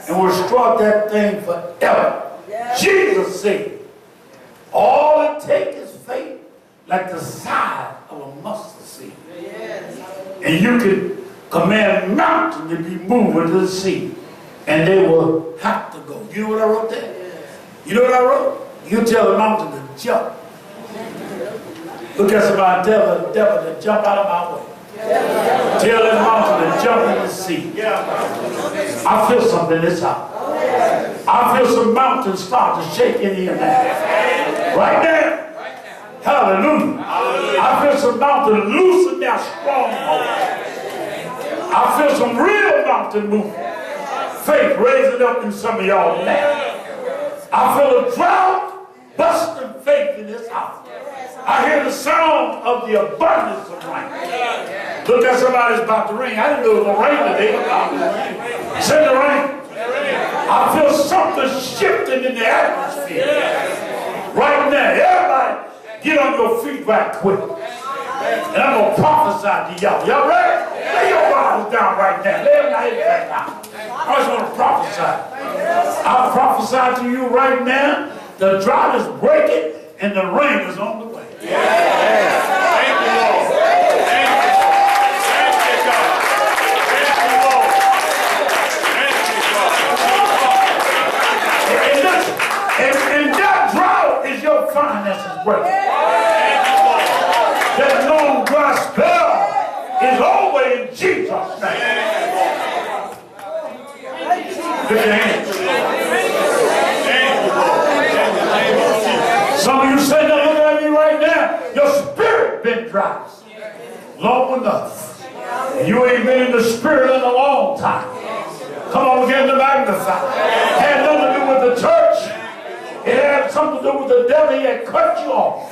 and will destroy that thing forever. Jesus said, all it takes is faith like the size of a mustard seed. And you can command mountains to be moved into the sea, and they will have to go. You know what I wrote there? You know what I wrote? You tell the mountain to jump. Look at somebody and tell the devil to jump out of my way. Tell that mountain to jump in the sea. I feel something in this house. I feel some mountains start to shake in here now. Right there. Hallelujah. I feel some mountains loosen their stronghold. I feel some real mountain movement. Faith raising up in some of y'all now. I feel a drought busting faith in this house. I hear the sound of the abundance of rain. Look at somebody's about to rain. I didn't know it was going to rain today. Send the rain. I feel something shifting in the atmosphere. Right now, everybody get on your feet right quick. And I'm going to prophesy to y'all. Y'all ready? Lay your Bibles down right now. Lay them down now. I just want to prophesy. I'll prophesy to you right now. The drought is breaking and the rain is on the way. Thank you, Lord. Thank you, God. Thank you, Lord. Thank you, God. And that drought is your finances breaking. That long dry spell is over in Jesus' name. Lift your hands. Some of you say, now look at me right now. Your spirit been dry long enough. You ain't been in the spirit in a long time. Come on, begin to magnify. It had nothing to do with the church. It had something to do with the devil. He had cut you off.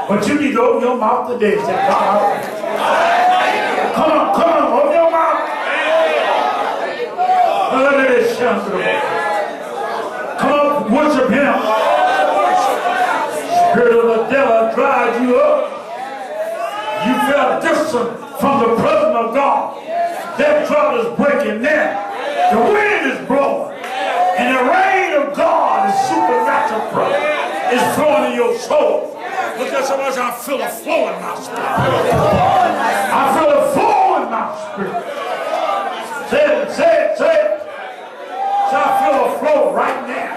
But you need to open your mouth today and say, God, come on, open your mouth. Let it shout to the Lord. Come on, worship him. Spirit of the devil dried you up. You felt distant from the presence of God. That drought is breaking now. The wind is blowing. And the rain of God is supernatural prayer. It's flowing in your soul. Look at somebody say, I feel a flow in my spirit. I feel a flow in my spirit. Say it, say it, say it. Say, I feel a flow right now.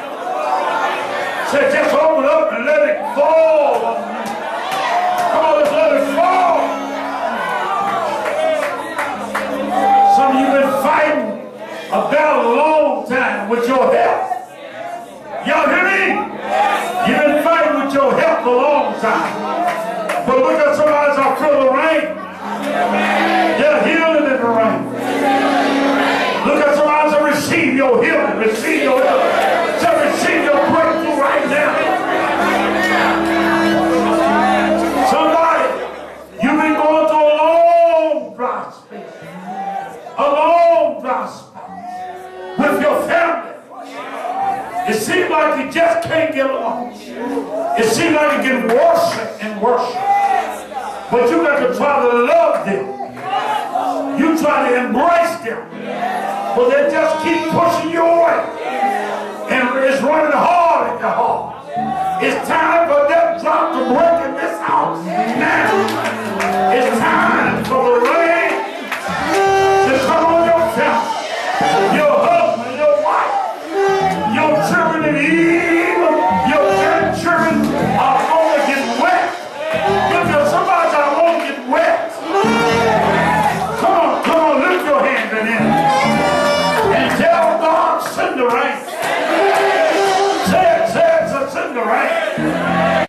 Say, just open up and let it fall on me. Come on, let's let it fall. Some of you have been fighting a battle a long time with your health. Y'all hear me? You've been fighting with your health a long time. But look at somebody say, I feel the rain. They're healing in the rain. Look at somebody say, receive your healing. Receive your healing. Say, receive your breakthrough right now. Somebody, you've been going through a long dry space. A long dry space with your family. It seems like you just can't get along. It seems like it gets worse and worse. But you got to try to love them. You try to embrace them. But they just keep pushing you away. And it's running hard in your heart. It's time for that drought to break in this house. Now, it's time for the rain to come on your family. Your husband, your wife, your children, and even your grandchildren are going to get wet. Look at somebody that won't get wet. Come on, lift your hands in it. And tell God, send the rain.